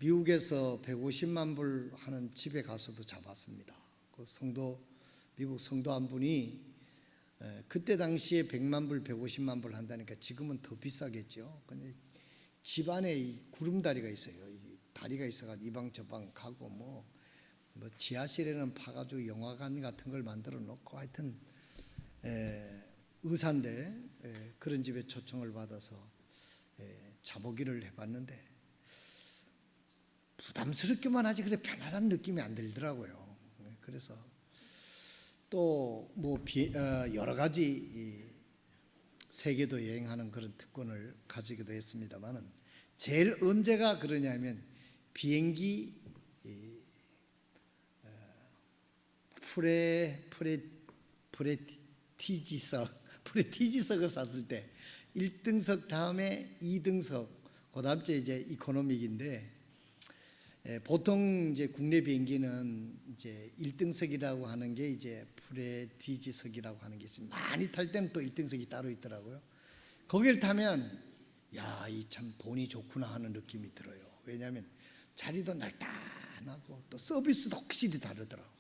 미국에서 150만 불 하는 집에 가서도 잡았습니다. 그 미국 성도 한 분이 그때 당시에 100만 불, 150만 불 한다니까 지금은 더 비싸겠죠. 근데 집 안에 이 구름다리가 있어요. 이 다리가 있어가지고 이방 저방 가고 뭐 지하실에는 파가지고 영화관 같은 걸 만들어 놓고 하여튼 의사인데 그런 집에 초청을 받아서 자보기를 해봤는데 부담스럽게만 하지 그래 편안한 느낌이 안 들더라고요. 그래서 또 여러 가지 세계도 여행하는 그런 특권을 가지기도 했습니다만은 제일 언제가 그러냐면 비행기 프레티지석을 샀을 때 1등석 다음에 2등석 그 다음 째 이제 이코노믹인데 보통 이제 국내 비행기는 이제 1등석이라고 하는 게 이제 프레티지석이라고 하는 게 있습니다. 많이 탈 때는 또 1등석이 따로 있더라고요. 거기를 타면 야, 이 참 돈이 좋구나 하는 느낌이 들어요. 왜냐하면 자리도 날씬하고 또 서비스도 확실히 다르더라고.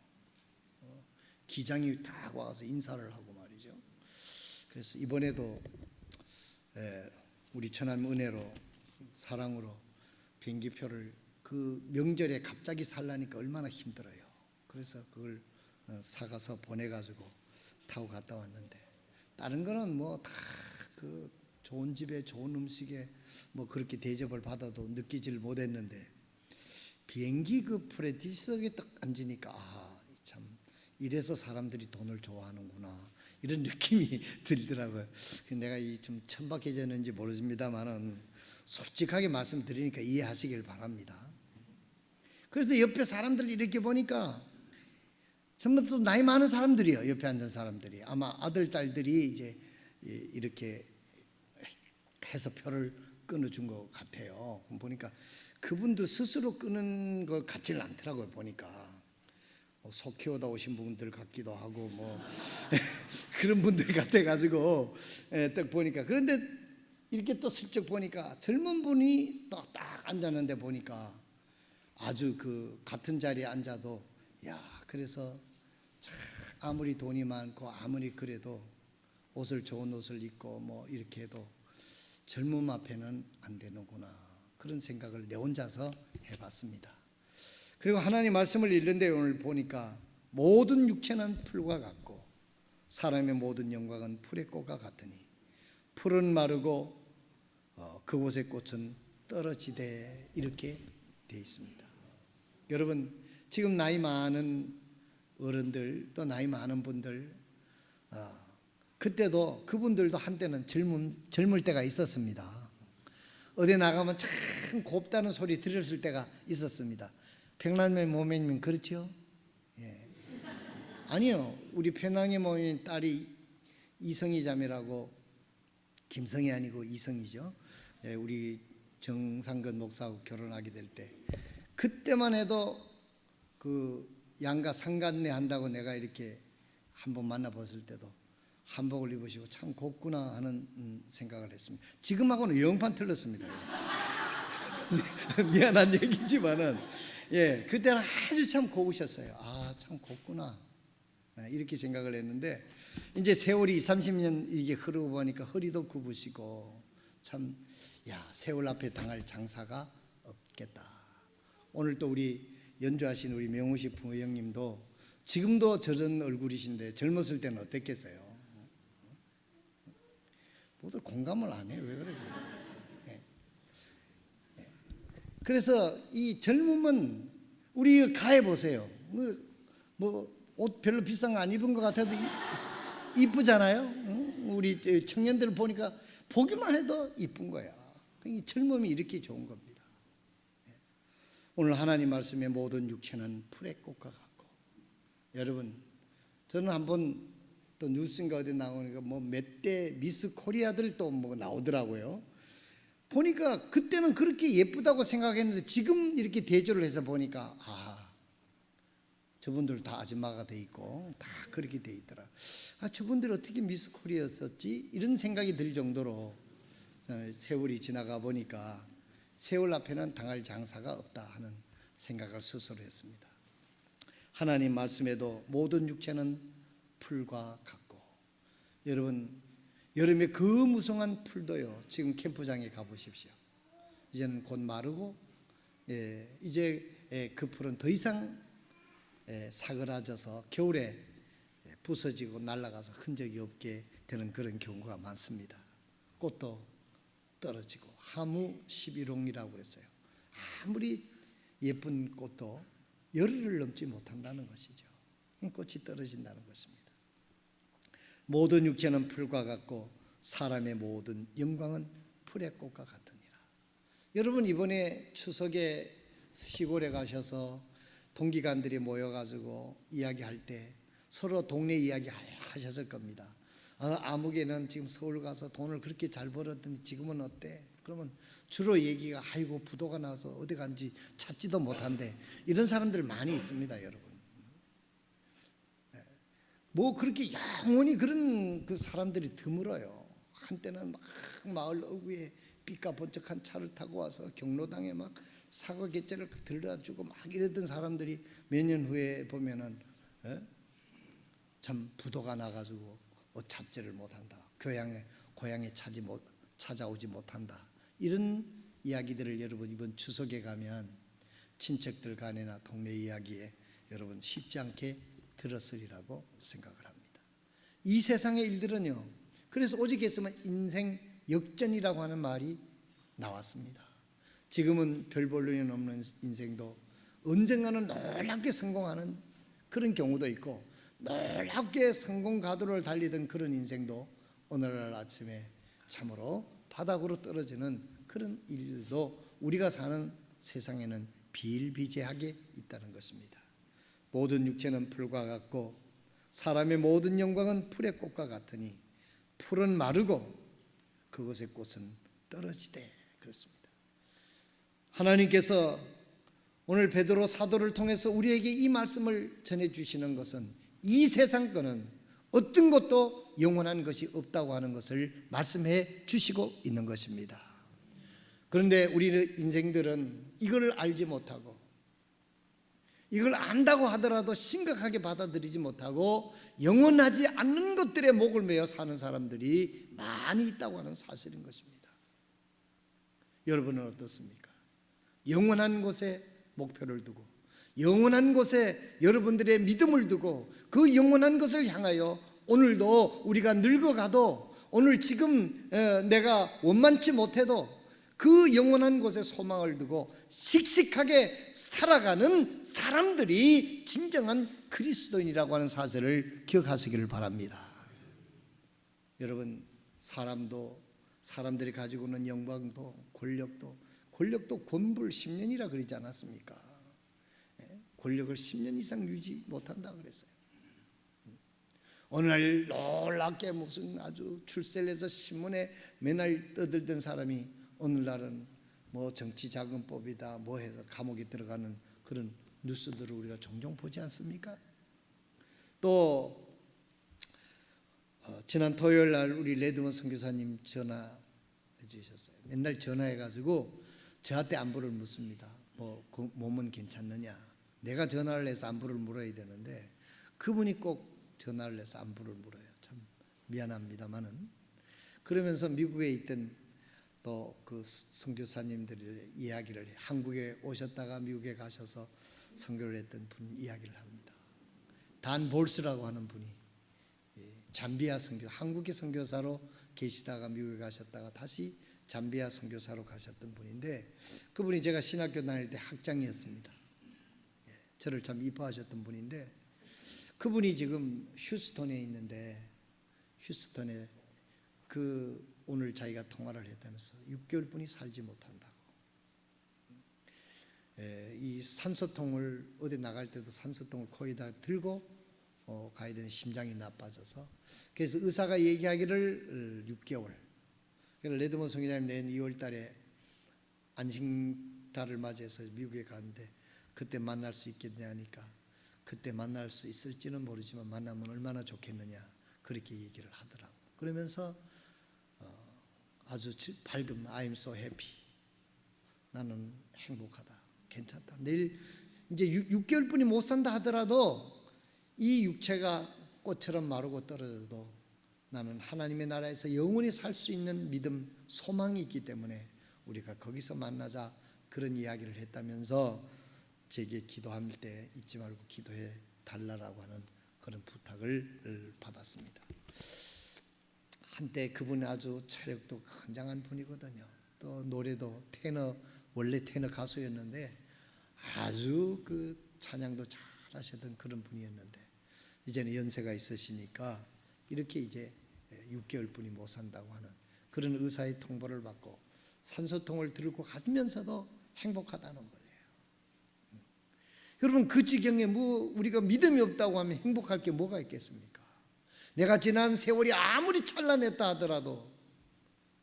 기장이 딱 와서 인사를 하고 말이죠. 그래서 이번에도 우리 천하님 은혜로 사랑으로 비행기표를 그 명절에 갑자기 살라니까 얼마나 힘들어요. 그래서 그걸 사가서 보내가지고 타고 갔다 왔는데 다른 거는 뭐 다 그 좋은 집에 좋은 음식에 뭐 그렇게 대접을 받아도 느끼질 못했는데 비행기 그 프레티지석에 딱 앉으니까 참 이래서 사람들이 돈을 좋아하는구나 이런 느낌이 들더라고요. 내가 좀 천박해졌는지 모르겠습니다만은 솔직하게 말씀드리니까 이해하시길 바랍니다. 그래서 옆에 사람들 이렇게 보니까 전부 또 나이 많은 사람들이요. 옆에 앉은 사람들이 아마 아들 딸들이 이제 이렇게 해서 표를 끊어준 것 같아요. 보니까 그분들 스스로 끊은 것 같지는 않더라고요. 보니까 소 키우다 오신 분들 같기도 하고 뭐 그런 분들 같아가지고 딱 보니까 그런데 이렇게 또 슬쩍 보니까 젊은 분이 딱 앉았는데 보니까 아주 그 같은 자리에 앉아도 그래서 참 아무리 돈이 많고 아무리 그래도 좋은 옷을 입고 뭐 이렇게 해도 젊음 앞에는 안 되는구나 그런 생각을 내 혼자서 해봤습니다. 그리고 하나님 말씀을 읽는데 오늘 보니까 모든 육체는 풀과 같고 사람의 모든 영광은 풀의 꽃과 같으니 풀은 마르고 그곳의 꽃은 떨어지되 이렇게 되어 있습니다. 여러분 지금 나이 많은 어른들 또 나이 많은 분들 그때도 그분들도 한때는 젊을 때가 있었습니다. 어디 나가면 참 곱다는 소리 들었을 때가 있었습니다. 평남의 모매님 그렇죠? 예. 아니요, 우리 평남의 모매님 딸이 이성희 자매라고 김성희 아니고 이성희죠. 예, 우리 정상근 목사하고 결혼하게 될 때 그때만 해도 그 양가 상간례 한다고 내가 이렇게 한번 만나봤을 때도 한복을 입으시고 참 곱구나 하는 생각을 했습니다. 지금하고는 영판 틀렸습니다. 미안한 얘기지만은 그때는 아주 참 고우셨어요. 참 곱구나 이렇게 생각을 했는데 이제 세월이 30년 이게 흐르고 보니까 허리도 굽으시고 참 세월 앞에 당할 장사가 없겠다. 오늘 또 우리 연주하신 우리 명우식 부모님도 지금도 저런 얼굴이신데 젊었을 때는 어땠겠어요? 모두 공감을 안 해요. 왜 그래요? 그래서 이 젊음은 우리 가해 보세요. 뭐 옷 별로 비싼 거 안 입은 것 같아도 이쁘잖아요. 우리 청년들 보니까 보기만 해도 이쁜 거야. 이 젊음이 이렇게 좋은 겁니다. 오늘 하나님 말씀에 모든 육체는 풀의 꽃과 같고 여러분 저는 한번 또 뉴스인가 어디 나오니까 뭐 몇 대 미스 코리아들 또 뭐 나오더라고요. 보니까 그때는 그렇게 예쁘다고 생각했는데 지금 이렇게 대조를 해서 보니까 저분들 다 아줌마가 돼 있고 다 그렇게 돼 있더라. 저분들 어떻게 미스 코리아였었지? 이런 생각이 들 정도로 세월이 지나가 보니까 세월 앞에는 당할 장사가 없다 하는 생각을 스스로 했습니다. 하나님 말씀에도 모든 육체는 풀과 같고, 여러분 여름에 그 무성한 풀도요, 지금 캠프장에 가보십시오. 이제는 곧 마르고, 이제 그 풀은 더 이상 사그라져서 겨울에 부서지고 날아가서 흔적이 없게 되는 그런 경우가 많습니다. 꽃도 떨어지고 하무 11홍이라고 그랬어요. 아무리 예쁜 꽃도 열흘을 넘지 못한다는 것이죠. 꽃이 떨어진다는 것입니다. 모든 육체는 풀과 같고 사람의 모든 영광은 풀의 꽃과 같으니라. 여러분 이번에 추석에 시골에 가셔서 동기간들이 모여가지고 이야기할 때 서로 동네 이야기 하셨을 겁니다. 아무개는 지금 서울 가서 돈을 그렇게 잘 벌었더니 지금은 어때? 그러면 주로 얘기가 아이고 부도가 나서 어디 간지 찾지도 못한대. 이런 사람들 많이 있습니다, 여러분. 뭐 그렇게 영원히 그런 그 사람들이 드물어요. 한때는 막 마을 어귀에 삐까번쩍한 차를 타고 와서 경로당에 막 사과 갯재를 들려주고 막 이러던 사람들이 몇 년 후에 보면은 참 부도가 나가지고 찾지를 못한다. 고향에 찾아오지 못한다. 이런 이야기들을 여러분 이번 추석에 가면 친척들 간에나 동네 이야기에 여러분 쉽지 않게 들었으리라고 생각을 합니다. 이 세상의 일들은요, 그래서 오직 했으면 인생 역전이라고 하는 말이 나왔습니다. 지금은 별 볼 일은 없는 인생도 언젠가는 놀랍게 성공하는 그런 경우도 있고, 놀랍게 성공 가도를 달리던 그런 인생도 오늘날 아침에 참으로 바닥으로 떨어지는 그런 일도 우리가 사는 세상에는 비일비재하게 있다는 것입니다. 모든 육체는 풀과 같고 사람의 모든 영광은 풀의 꽃과 같으니 풀은 마르고 그것의 꽃은 떨어지되 그렇습니다. 하나님께서 오늘 베드로 사도를 통해서 우리에게 이 말씀을 전해주시는 것은 이 세상 거는 어떤 것도 영원한 것이 없다고 하는 것을 말씀해 주시고 있는 것입니다. 그런데 우리 인생들은 이걸 알지 못하고, 이걸 안다고 하더라도 심각하게 받아들이지 못하고 영원하지 않는 것들에 목을 매어 사는 사람들이 많이 있다고 하는 사실인 것입니다. 여러분은 어떻습니까? 영원한 곳에 목표를 두고 영원한 곳에 여러분들의 믿음을 두고 그 영원한 것을 향하여 오늘도 우리가 늙어가도, 오늘 지금 내가 원만치 못해도 그 영원한 곳에 소망을 두고 씩씩하게 살아가는 사람들이 진정한 그리스도인이라고 하는 사실을 기억하시기를 바랍니다. 여러분, 사람들이 가지고 있는 영광도 권력도 권불 10년이라 그러지 않았습니까? 권력을 10년 이상 유지 못한다 그랬어요. 오늘 놀랍게 무슨 아주 출세를 해서 신문에 맨날 떠들던 사람이 오늘날은 뭐 정치자금법이다 뭐 해서 감옥에 들어가는 그런 뉴스들을 우리가 종종 보지 않습니까? 또 지난 토요일 날 우리 레드먼 선교사님 전화해 주셨어요. 맨날 전화해 가지고 저한테 안부를 묻습니다. 뭐 몸은 괜찮느냐. 내가 전화를 해서 안부를 물어야 되는데 그분이 꼭 전화를 해서 안부를 물어요. 참 미안합니다만은. 그러면서 미국에 있던 또 그 선교사님들의 이야기를 해요. 한국에 오셨다가 미국에 가셔서 선교를 했던 분 이야기를 합니다. 단 볼스라고 하는 분이 잠비아 선교, 한국의 선교사로 계시다가 미국에 가셨다가 다시 잠비아 선교사로 가셨던 분인데, 그분이 제가 신학교 다닐 때 학장이었습니다. 저를 참 이뻐하셨던 분인데, 그분이 지금 휴스턴에 있는데, 휴스턴에 오늘 자기가 통화를 했다면서 6개월뿐이 살지 못한다고. 이 산소통을 어디 나갈 때도 산소통을 거의다 들고 가야 되는 심장이 나빠져서, 그래서 의사가 얘기하기를 6개월. 레드먼 선교사님 내년 2월 달에 안식달을 맞이해서 미국에 가는데 그때 만날 수 있겠냐 하니까, 그때 만날 수 있을지는 모르지만 만나면 얼마나 좋겠느냐 그렇게 얘기를 하더라고. 그러면서 아주 밝은 I'm so happy, 나는 행복하다, 괜찮다. 내일 이제 6개월뿐이 못 산다 하더라도 이 육체가 꽃처럼 마르고 떨어져도 나는 하나님의 나라에서 영원히 살 수 있는 믿음, 소망이 있기 때문에 우리가 거기서 만나자, 그런 이야기를 했다면서 제게 기도할 때 잊지 말고 기도해 달라고 하는 그런 부탁을 받았습니다. 한때 그분은 아주 체력도 굉장한 분이거든요. 또 노래도 원래 테너 가수였는데 아주 그 찬양도 잘 하시던 그런 분이었는데 이제는 연세가 있으시니까 이렇게 이제 6개월뿐이 못 산다고 하는 그런 의사의 통보를 받고 산소통을 들고 가면서도 행복하다는 거예요. 여러분, 그 지경에 우리가 믿음이 없다고 하면 행복할 게 뭐가 있겠습니까? 내가 지난 세월이 아무리 찬란했다 하더라도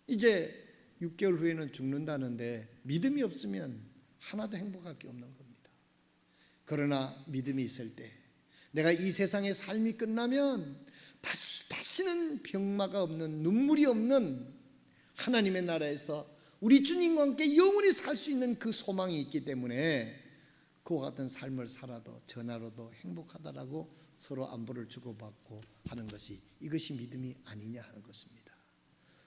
이제 6개월 후에는 죽는다는데 믿음이 없으면 하나도 행복할 게 없는 겁니다. 그러나 믿음이 있을 때 내가 이 세상의 삶이 끝나면 다시는 병마가 없는, 눈물이 없는 하나님의 나라에서 우리 주님과 함께 영원히 살 수 있는 그 소망이 있기 때문에 그와 같은 삶을 살아도 전하로도 행복하다라고 서로 안부를 주고받고 하는 것이, 이것이 믿음이 아니냐 하는 것입니다.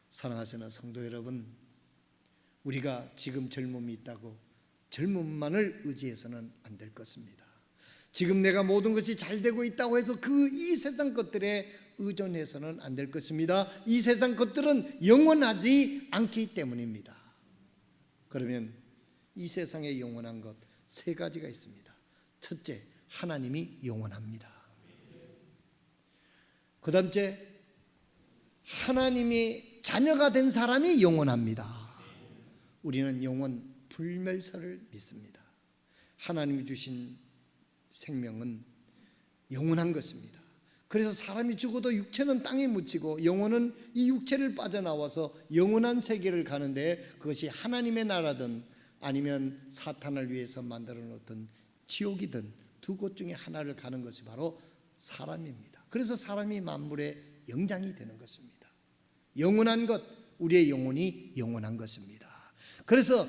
사랑하시는 성도 여러분, 우리가 지금 젊음이 있다고 젊음만을 의지해서는 안 될 것입니다. 지금 내가 모든 것이 잘 되고 있다고 해서 이 세상 것들에 의존해서는 안 될 것입니다. 이 세상 것들은 영원하지 않기 때문입니다. 그러면 이 세상에 영원한 것 세 가지가 있습니다. 첫째, 하나님이 영원합니다. 그 다음째, 하나님의 자녀가 된 사람이 영원합니다. 우리는 영원 불멸설을 믿습니다. 하나님이 주신 생명은 영원한 것입니다. 그래서 사람이 죽어도 육체는 땅에 묻히고 영혼은 이 육체를 빠져나와서 영원한 세계를 가는데, 그것이 하나님의 나라든 아니면 사탄을 위해서 만들어 놓던 지옥이든 두 곳 중에 하나를 가는 것이 바로 사람입니다. 그래서 사람이 만물의 영장이 되는 것입니다. 영원한 것, 우리의 영혼이 영원한 것입니다. 그래서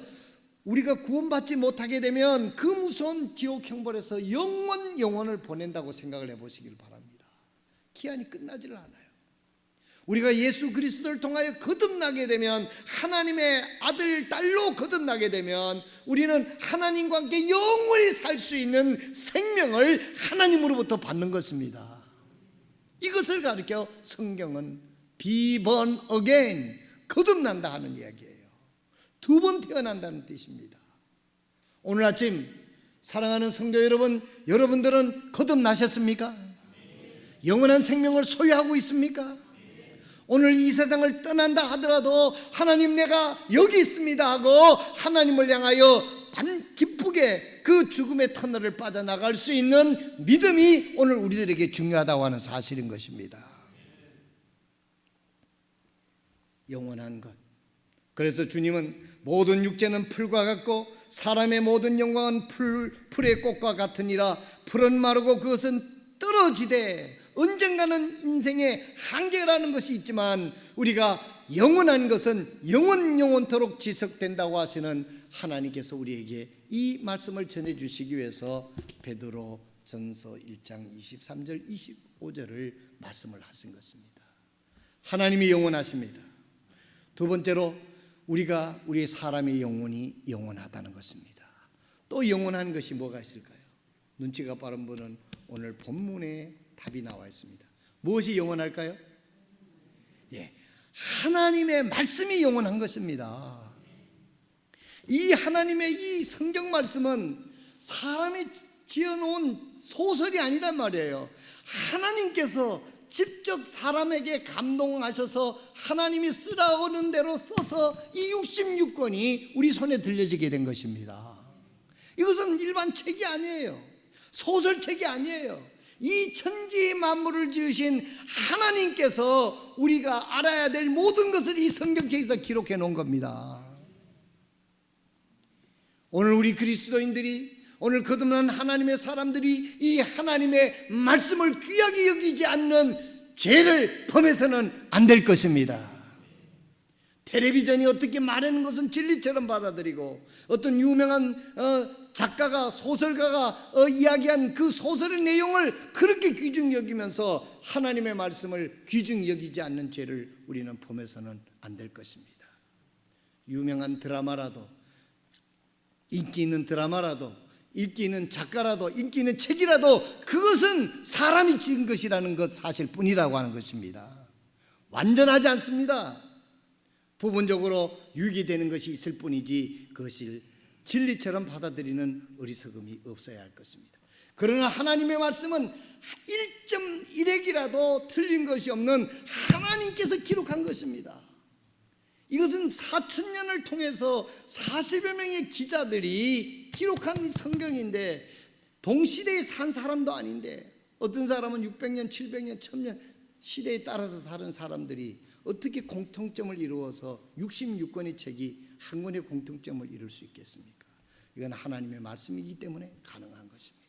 우리가 구원받지 못하게 되면 그 무서운 지옥 형벌에서 영원을 보낸다고 생각을 해보시길 바랍니다. 기한이 끝나지를 않아요. 우리가 예수 그리스도를 통하여 거듭나게 되면, 하나님의 아들, 딸로 거듭나게 되면 우리는 하나님과 함께 영원히 살 수 있는 생명을 하나님으로부터 받는 것입니다. 이것을 가르쳐 성경은 be born again, 거듭난다 하는 이야기예요. 두 번 태어난다는 뜻입니다. 오늘 아침 사랑하는 성도 여러분, 여러분들은 거듭나셨습니까? 영원한 생명을 소유하고 있습니까? 오늘 이 세상을 떠난다 하더라도 하나님, 내가 여기 있습니다 하고 하나님을 향하여 기쁘게 그 죽음의 터널을 빠져나갈 수 있는 믿음이 오늘 우리들에게 중요하다고 하는 사실인 것입니다. 영원한 것. 그래서 주님은 모든 육체는 풀과 같고 사람의 모든 영광은 풀의 꽃과 같으니라. 풀은 마르고 그것은 떨어지되 언젠가는 인생의 한계라는 것이 있지만 우리가 영원한 것은 영원토록 지속된다고 하시는 하나님께서 우리에게 이 말씀을 전해주시기 위해서 베드로 전서 1장 23절 25절을 말씀을 하신 것입니다. 하나님이 영원하십니다. 두 번째로 우리의 사람의 영혼이 영원하다는 것입니다. 또 영원한 것이 뭐가 있을까요? 눈치가 빠른 분은 오늘 본문에 답이 나와 있습니다. 무엇이 영원할까요? 하나님의 말씀이 영원한 것입니다. 이 하나님의 이 성경 말씀은 사람이 지어놓은 소설이 아니단 말이에요. 하나님께서 직접 사람에게 감동하셔서 하나님이 쓰라오는 대로 써서 이 66권이 우리 손에 들려지게 된 것입니다. 이것은 일반 책이 아니에요. 소설책이 아니에요. 이 천지 만물을 지으신 하나님께서 우리가 알아야 될 모든 것을 이 성경책에서 기록해 놓은 겁니다. 오늘 우리 그리스도인들이, 오늘 거듭난 하나님의 사람들이 이 하나님의 말씀을 귀하게 여기지 않는 죄를 범해서는 안 될 것입니다. 텔레비전이 어떻게 말하는 것은 진리처럼 받아들이고, 어떤 유명한 작가가, 소설가가 이야기한 그 소설의 내용을 그렇게 귀중히 여기면서 하나님의 말씀을 귀중히 여기지 않는 죄를 우리는 범해서는 안 될 것입니다. 유명한 드라마라도, 인기 있는 드라마라도, 인기 있는 작가라도, 인기 있는 책이라도 그것은 사람이 지은 것이라는 것 사실 뿐이라고 하는 것입니다. 완전하지 않습니다. 부분적으로 유익이 되는 것이 있을 뿐이지 그것을 진리처럼 받아들이는 어리석음이 없어야 할 것입니다. 그러나 하나님의 말씀은 1.1핵이라도 틀린 것이 없는 하나님께서 기록한 것입니다. 이것은 4,000년을 통해서 40여 명의 기자들이 기록한 성경인데, 동시대에 산 사람도 아닌데, 어떤 사람은 600년, 700년, 1000년 시대에 따라서 사는 사람들이 어떻게 공통점을 이루어서 66권의 책이 한 권의 공통점을 이룰 수 있겠습니까? 이건 하나님의 말씀이기 때문에 가능한 것입니다.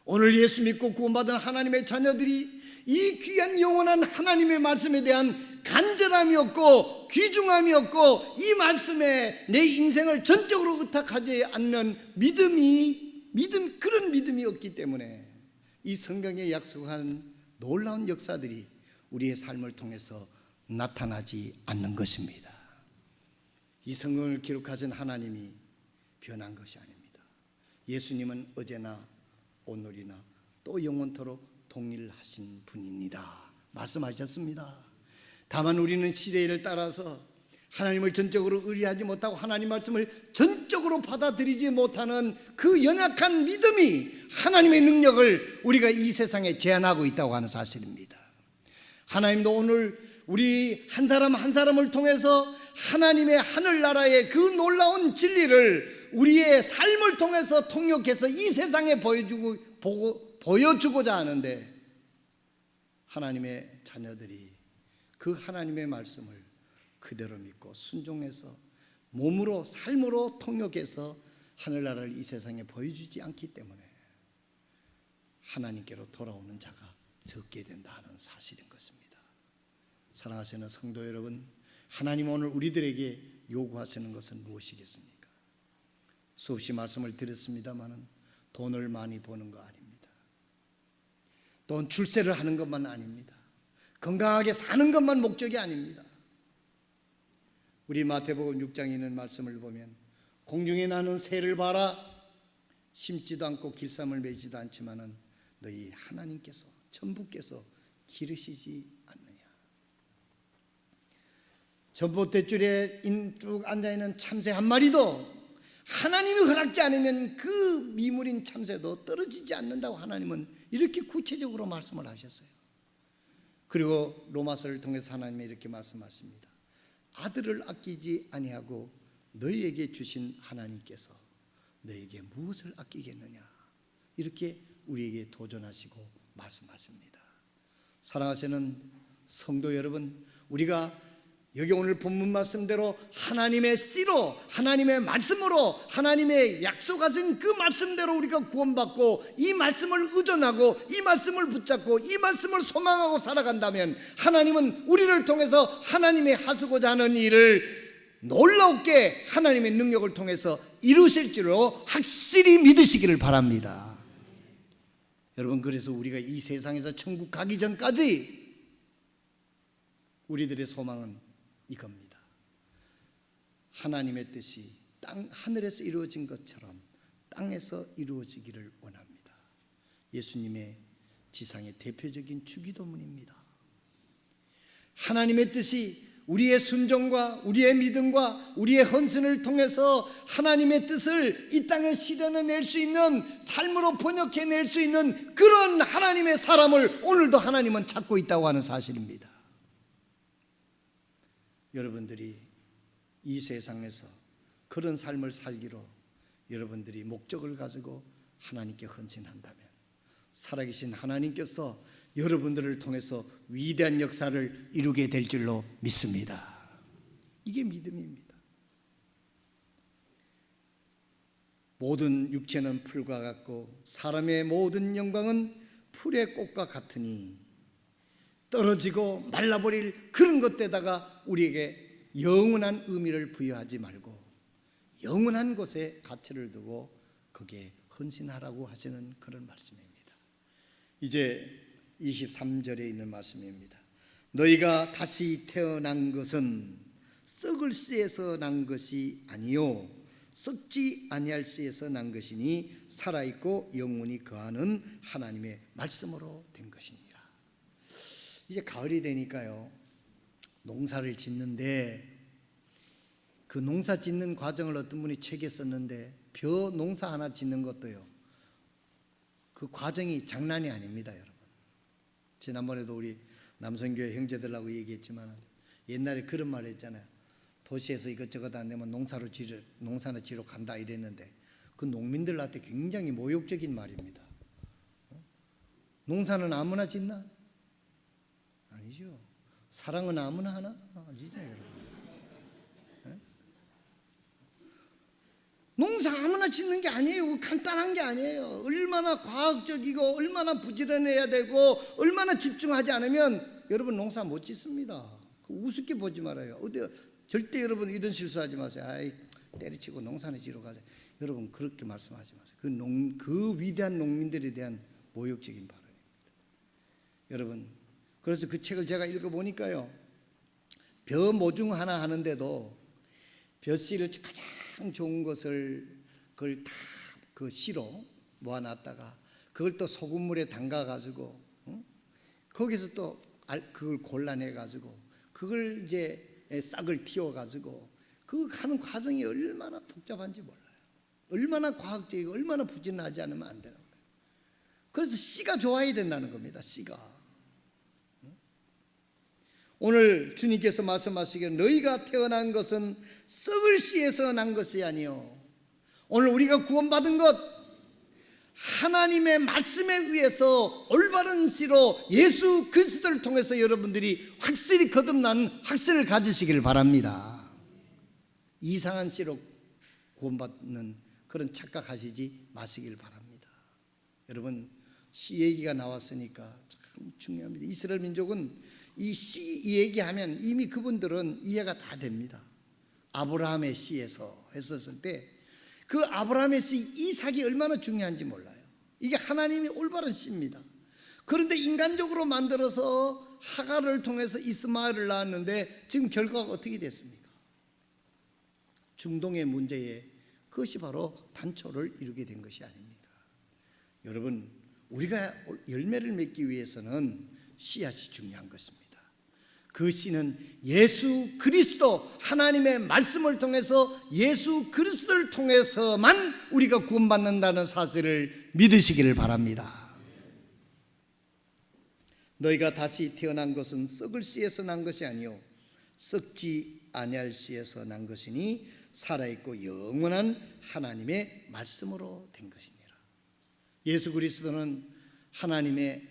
오늘 예수 믿고 구원받은 하나님의 자녀들이 이 귀한 영원한 하나님의 말씀에 대한 간절함이 없고 귀중함이 없고 이 말씀에 내 인생을 전적으로 의탁하지 않는 그런 믿음이 없기 때문에 이 성경에 약속한 놀라운 역사들이 우리의 삶을 통해서 나타나지 않는 것입니다. 이 성경을 기록하신 하나님이 변한 것이 아닙니다. 예수님은 어제나 오늘이나 또 영원토록 동일하신 분이니라 말씀하셨습니다. 다만 우리는 시대를 따라서 하나님을 전적으로 의뢰하지 못하고 하나님 말씀을 전적으로 받아들이지 못하는 그 연약한 믿음이 하나님의 능력을 우리가 이 세상에 제한하고 있다고 하는 사실입니다. 하나님도 오늘 우리 한 사람 한 사람을 통해서 하나님의 하늘나라의 그 놀라운 진리를 우리의 삶을 통해서 통역해서 이 세상에 보여주고자 하는데, 하나님의 자녀들이 그 하나님의 말씀을 그대로 믿고 순종해서 몸으로 삶으로 통역해서 하늘나라를 이 세상에 보여주지 않기 때문에 하나님께로 돌아오는 자가 적게 된다 하는 사실인 것입니다. 사랑하시는 성도 여러분, 하나님 오늘 우리들에게 요구하시는 것은 무엇이겠습니까? 수없이 말씀을 드렸습니다마는 돈을 많이 버는 거 아닙니다. 돈 출세를 하는 것만 아닙니다. 건강하게 사는 것만 목적이 아닙니다. 우리 마태복음 6장에 있는 말씀을 보면 공중에 나는 새를 봐라, 심지도 않고 길쌈을 매지도 않지만은 너희 하나님께서 천부께서 기르시지 않느냐. 전봇대줄에 쭉 앉아있는 참새 한 마리도 하나님이 허락지 않으면 그 미물인 참새도 떨어지지 않는다고 하나님은 이렇게 구체적으로 말씀을 하셨어요. 그리고 로마서를 통해서 하나님이 이렇게 말씀하십니다. 아들을 아끼지 아니하고 너희에게 주신 하나님께서 너희에게 무엇을 아끼겠느냐, 이렇게 우리에게 도전하시고 말씀하십니다. 사랑하시는 성도 여러분, 우리가 여기 오늘 본문 말씀대로 하나님의 씨로, 하나님의 말씀으로, 하나님의 약속하신 그 말씀대로 우리가 구원받고 이 말씀을 의존하고 이 말씀을 붙잡고 이 말씀을 소망하고 살아간다면 하나님은 우리를 통해서 하나님이 하시고자 하는 일을 놀랍게 하나님의 능력을 통해서 이루실 줄로 확실히 믿으시기를 바랍니다. 여러분, 그래서 우리가 이 세상에서 천국 가기 전까지 우리들의 소망은 이겁니다. 하나님의 뜻이 하늘에서 이루어진 것처럼 땅에서 이루어지기를 원합니다. 예수님의 지상의 대표적인 주기도문입니다. 하나님의 뜻이 우리의 순종과 우리의 믿음과 우리의 헌신을 통해서 하나님의 뜻을 이 땅에 실현해낼 수 있는, 삶으로 번역해낼 수 있는 그런 하나님의 사람을 오늘도 하나님은 찾고 있다고 하는 사실입니다. 여러분들이 이 세상에서 그런 삶을 살기로 여러분들이 목적을 가지고 하나님께 헌신한다면 살아계신 하나님께서 여러분들을 통해서 위대한 역사를 이루게 될 줄로 믿습니다. 이게 믿음입니다. 모든 육체는 풀과 같고 사람의 모든 영광은 풀의 꽃과 같으니 떨어지고 말라버릴 그런 것에다가 우리에게 영원한 의미를 부여하지 말고 영원한 곳에 가치를 두고 거기에 헌신하라고 하시는 그런 말씀입니다. 이제 23절에 있는 말씀입니다. 너희가 다시 태어난 것은 썩을 씨에서 난 것이 아니요 썩지 아니할 씨에서 난 것이니 살아있고 영원히 거하는 하나님의 말씀으로 된 것이니라. 이제 가을이 되니까요, 농사를 짓는데 그 농사 짓는 과정을 어떤 분이 책에 썼는데, 벼 농사 하나 짓는 것도요, 그 과정이 장난이 아닙니다, 여러분. 지난번에도 우리 남성교회 형제들하고 얘기했지만 옛날에 그런 말 했잖아요. 도시에서 이것저것 안 되면 농사나 지러 간다 이랬는데, 그 농민들한테 굉장히 모욕적인 말입니다. 농사는 아무나 짓나? 아니죠. 사랑은 아무나 하나? 아니죠, 여러분. 농사 아무나 짓는 게 아니에요. 간단한 게 아니에요. 얼마나 과학적이고 얼마나 부지런해야 되고 얼마나 집중하지 않으면 여러분 농사 못 짓습니다. 우습게 보지 말아요. 절대 여러분 이런 실수하지 마세요. 아이, 때려치고 농사나 지러 가자. 여러분 그렇게 말씀하지 마세요. 그 위대한 농민들에 대한 모욕적인 발언입니다. 여러분, 그래서 그 책을 제가 읽어보니까요, 벼 모종 하나 하는데도 벼씨를 가장 좋은 것을 그걸 다 그 씨로 모아놨다가 그걸 또 소금물에 담가가지고 거기서 또 그걸 골라내가지고 그걸 이제 싹을 틔워가지고 그 하는 과정이 얼마나 복잡한지 몰라요. 얼마나 과학적이고 얼마나 부진하지 않으면 안 되는 거예요. 그래서 씨가 좋아야 된다는 겁니다. 씨가. 오늘 주님께서 말씀하시기를 너희가 태어난 것은 썩을 씨에서 난 것이 아니요, 오늘 우리가 구원받은 것 하나님의 말씀에 의해서 올바른 씨로 예수 그리스도를 통해서 여러분들이 확실히 거듭난 확신을 가지시기를 바랍니다. 이상한 씨로 구원받는 그런 착각하시지 마시길 바랍니다. 여러분, 씨 얘기가 나왔으니까 참 중요합니다. 이스라엘 민족은 이 씨 얘기하면 이미 그분들은 이해가 다 됩니다. 아브라함의 씨에서 했었을 때 그 아브라함의 씨 이삭이 얼마나 중요한지 몰라요. 이게 하나님이 올바른 씨입니다. 그런데 인간적으로 만들어서 하갈을 통해서 이스마엘을 낳았는데 지금 결과가 어떻게 됐습니까? 중동의 문제에 그것이 바로 단초를 이루게 된 것이 아닙니까? 여러분, 우리가 열매를 맺기 위해서는 씨앗이 중요한 것입니다. 그 씨는 예수 그리스도, 하나님의 말씀을 통해서 예수 그리스도를 통해서만 우리가 구원받는다는 사실을 믿으시기를 바랍니다. 너희가 다시 태어난 것은 썩을 씨에서 난 것이 아니요 썩지 아니할 씨에서 난 것이니 살아있고 영원한 하나님의 말씀으로 된 것이니라. 예수 그리스도는 하나님의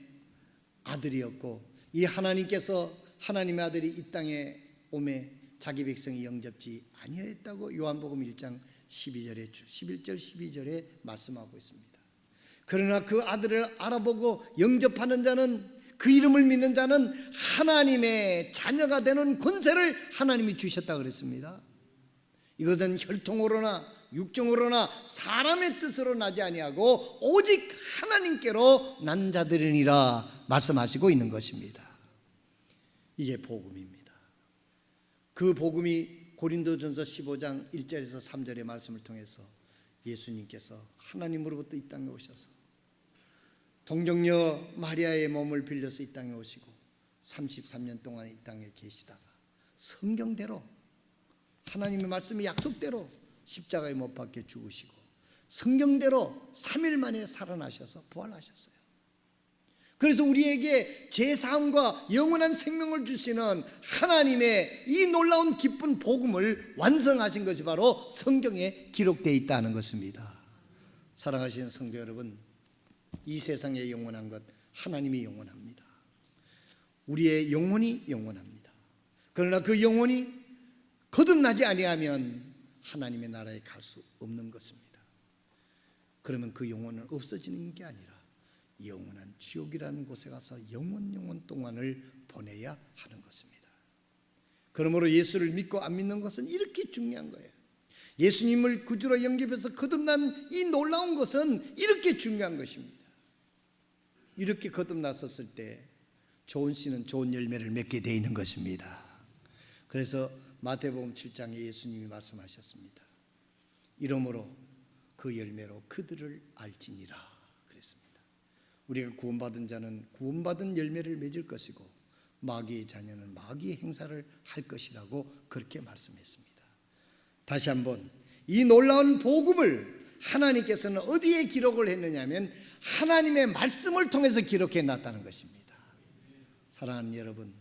아들이었고, 이 하나님께서 하나님의 아들이 이 땅에 오매 자기 백성이 영접지 아니했다고 요한복음 1장 11절 12절에 말씀하고 있습니다. 그러나 그 아들을 알아보고 영접하는 자는, 그 이름을 믿는 자는 하나님의 자녀가 되는 권세를 하나님이 주셨다 그랬습니다. 이것은 혈통으로나 육정으로나 사람의 뜻으로 나지 아니하고 오직 하나님께로 난 자들이니라 말씀하시고 있는 것입니다. 이게 복음입니다. 그 복음이 고린도전서 15장 1절에서 3절의 말씀을 통해서 예수님께서 하나님으로부터 이 땅에 오셔서 동정녀 마리아의 몸을 빌려서 이 땅에 오시고 33년 동안 이 땅에 계시다가 성경대로 하나님의 말씀의 약속대로 십자가에 못 박혀 죽으시고 성경대로 3일 만에 살아나셔서 부활하셨어요. 그래서 우리에게 제사함과 영원한 생명을 주시는 하나님의 이 놀라운 기쁜 복음을 완성하신 것이 바로 성경에 기록되어 있다는 것입니다. 사랑하시는 성도 여러분, 이 세상에 영원한 것 하나님이 영원합니다. 우리의 영혼이 영원합니다. 그러나 그 영혼이 거듭나지 아니하면 하나님의 나라에 갈 수 없는 것입니다. 그러면 그 영혼은 없어지는 게 아니라 영원한 지옥이라는 곳에 가서 영원 동안을 보내야 하는 것입니다. 그러므로 예수를 믿고 안 믿는 것은 이렇게 중요한 거예요. 예수님을 구주로 영접해서 거듭난 이 놀라운 것은 이렇게 중요한 것입니다. 이렇게 거듭났었을 때 좋은 씨는 좋은 열매를 맺게 되어 있는 것입니다. 그래서 마태복음 7장에 예수님이 말씀하셨습니다. 이러므로 그 열매로 그들을 알지니라 그랬습니다. 우리가 구원받은 자는 구원받은 열매를 맺을 것이고 마귀의 자녀는 마귀의 행사를 할 것이라고 그렇게 말씀했습니다. 다시 한번 이 놀라운 복음을 하나님께서는 어디에 기록을 했느냐면 하나님의 말씀을 통해서 기록해 놨다는 것입니다. 사랑하는 여러분,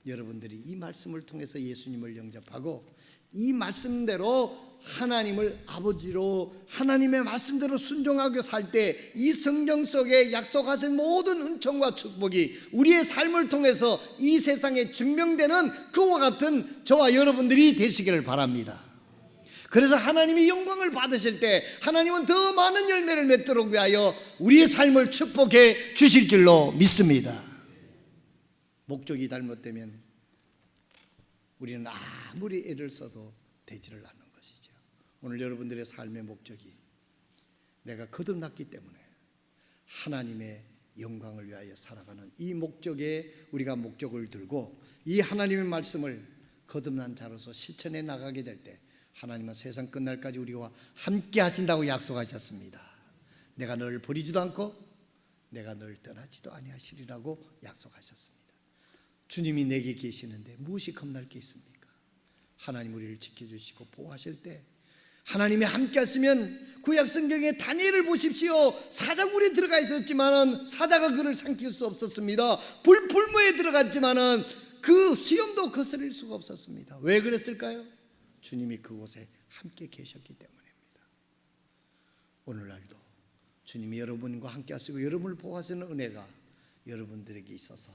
여러분들이 이 말씀을 통해서 예수님을 영접하고 이 말씀대로 하나님을 아버지로 하나님의 말씀대로 순종하고 살 때 이 성경 속에 약속하신 모든 은총과 축복이 우리의 삶을 통해서 이 세상에 증명되는 그와 같은 저와 여러분들이 되시기를 바랍니다. 그래서 하나님이 영광을 받으실 때 하나님은 더 많은 열매를 맺도록 위하여 우리의 삶을 축복해 주실 줄로 믿습니다. 목적이 잘못되면 우리는 아무리 애를 써도 되지를 않는 것이죠. 오늘 여러분들의 삶의 목적이 내가 거듭났기 때문에 하나님의 영광을 위하여 살아가는 이 목적에 우리가 목적을 들고 이 하나님의 말씀을 거듭난 자로서 실천해 나가게 될 때 하나님은 세상 끝날까지 우리와 함께 하신다고 약속하셨습니다. 내가 너를 버리지도 않고 내가 너를 떠나지도 아니하시리라고 약속하셨습니다. 주님이 내게 계시는데 무엇이 겁날 게 있습니까? 하나님 우리를 지켜주시고 보호하실 때 하나님이 함께 하시면 구약 성경에 다니엘을 보십시오. 사자굴에 들어가 있었지만은 사자가 그를 삼킬 수 없었습니다. 불풀무에 들어갔지만은 그 수염도 거스릴 수가 없었습니다. 왜 그랬을까요? 주님이 그곳에 함께 계셨기 때문입니다. 오늘날도 주님이 여러분과 함께 하시고 여러분을 보호하시는 은혜가 여러분들에게 있어서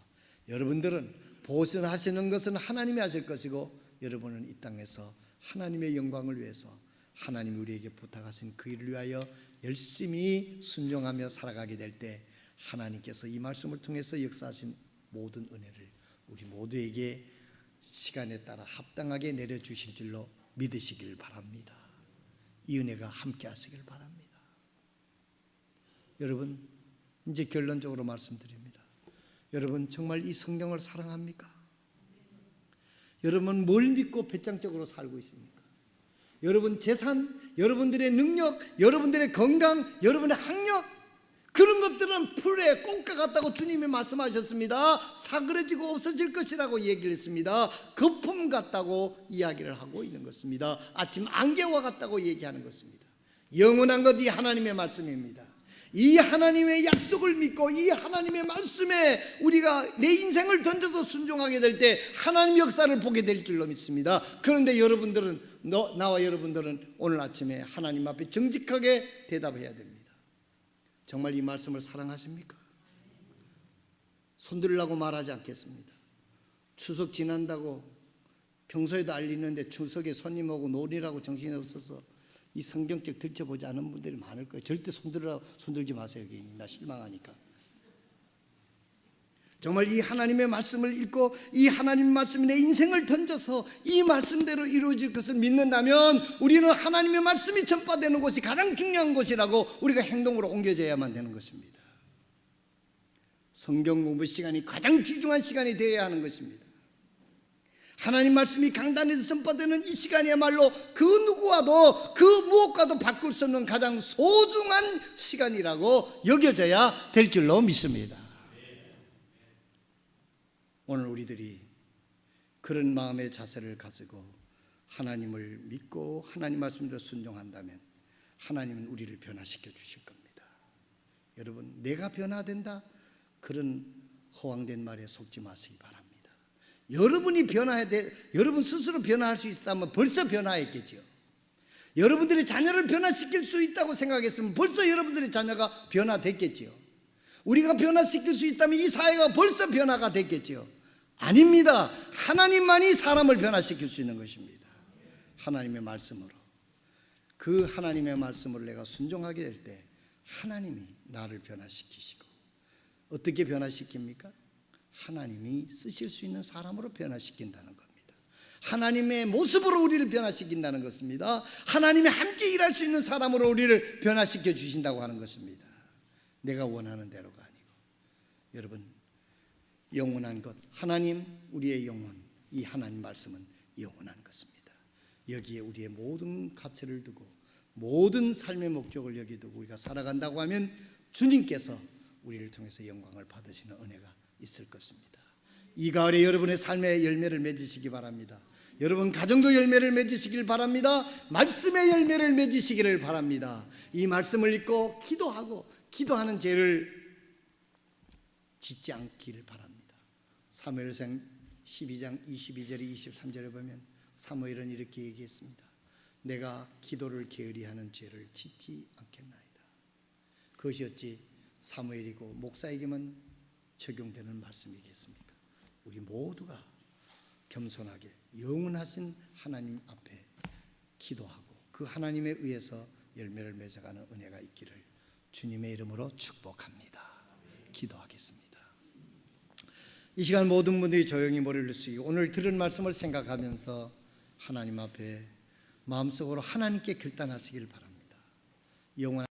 여러분들은 보호하시는 것은 하나님이 하실 것이고 여러분은 이 땅에서 하나님의 영광을 위해서 하나님이 우리에게 부탁하신 그 일을 위하여 열심히 순종하며 살아가게 될 때 하나님께서 이 말씀을 통해서 역사하신 모든 은혜를 우리 모두에게 시간에 따라 합당하게 내려주실 줄로 믿으시길 바랍니다. 이 은혜가 함께 하시길 바랍니다. 여러분, 이제 결론적으로 말씀드립니다. 여러분 정말 이 성경을 사랑합니까? 여러분 뭘 믿고 배짱적으로 살고 있습니까? 여러분 재산, 여러분들의 능력, 여러분들의 건강, 여러분의 학력 그런 것들은 풀의 꽃과 같다고 주님이 말씀하셨습니다. 사그러지고 없어질 것이라고 얘기를 했습니다. 거품 같다고 이야기를 하고 있는 것입니다. 아침 안개와 같다고 얘기하는 것입니다. 영원한 것 이 하나님의 말씀입니다. 이 하나님의 약속을 믿고 이 하나님의 말씀에 우리가 내 인생을 던져서 순종하게 될 때 하나님 역사를 보게 될 줄로 믿습니다. 그런데 여러분들은 나와 여러분들은 오늘 아침에 하나님 앞에 정직하게 대답해야 됩니다. 정말 이 말씀을 사랑하십니까? 손들으라고 말하지 않겠습니다. 추석 지난다고 평소에도 알리는데 추석에 손님 오고 놀이라고 정신이 없어서 이 성경책 들춰보지 않은 분들이 많을 거예요. 절대 손들지 마세요. 괜히 나 실망하니까. 정말 이 하나님의 말씀을 읽고 이 하나님 말씀에 내 인생을 던져서 이 말씀대로 이루어질 것을 믿는다면 우리는 하나님의 말씀이 전파되는 것이 가장 중요한 것이라고 우리가 행동으로 옮겨져야만 되는 것입니다. 성경 공부 시간이 가장 귀중한 시간이 되어야 하는 것입니다. 하나님 말씀이 강단에서 전파되는 이 시간이야말로 그 누구와도 그 무엇과도 바꿀 수 없는 가장 소중한 시간이라고 여겨져야 될 줄로 믿습니다. 오늘 우리들이 그런 마음의 자세를 가지고 하나님을 믿고 하나님 말씀대로 순종한다면 하나님은 우리를 변화시켜 주실 겁니다. 여러분 내가 변화된다? 그런 허황된 말에 속지 마시기 바랍니다. 여러분이 변화해야 돼. 여러분 스스로 변화할 수 있다면 벌써 변화했겠죠. 여러분들의 자녀를 변화시킬 수 있다고 생각했으면 벌써 여러분들의 자녀가 변화됐겠죠. 우리가 변화시킬 수 있다면 이 사회가 벌써 변화가 됐겠죠. 아닙니다. 하나님만이 사람을 변화시킬 수 있는 것입니다. 하나님의 말씀으로. 그 하나님의 말씀을 내가 순종하게 될 때 하나님이 나를 변화시키시고 어떻게 변화시킵니까? 하나님이 쓰실 수 있는 사람으로 변화시킨다는 겁니다. 하나님의 모습으로 우리를 변화시킨다는 것입니다. 하나님이 함께 일할 수 있는 사람으로 우리를 변화시켜 주신다고 하는 것입니다. 내가 원하는 대로가 아니고. 여러분, 영원한 것, 하나님, 우리의 영혼, 이 하나님 말씀은 영원한 것입니다. 여기에 우리의 모든 가치를 두고 모든 삶의 목적을 여기 두고 우리가 살아간다고 하면 주님께서 우리를 통해서 영광을 받으시는 은혜가 있을 것입니다. 이 가을에 여러분의 삶의 열매를 맺으시기 바랍니다. 여러분 가정도 열매를 맺으시길 바랍니다. 말씀의 열매를 맺으시기를 바랍니다. 이 말씀을 읽고 기도하고 기도하는 죄를 짓지 않기를 바랍니다. 사무엘상 12장 22절에 23절에 보면 사무엘은 이렇게 얘기했습니다. 내가 기도를 게으리하는 죄를 짓지 않겠나이다. 그것이 어찌 사무엘이고 목사에게만 적용되는 말씀이겠습니까? 우리 모두가 겸손하게 영원하신 하나님 앞에 기도하고 그 하나님에 의해서 열매를 맺어가는 은혜가 있기를 주님의 이름으로 축복합니다. 기도하겠습니다. 이 시간 모든 분들이 조용히 머리를 숙이고 오늘 들은 말씀을 생각하면서 하나님 앞에 마음속으로 하나님께 결단하시길 바랍니다. 영원한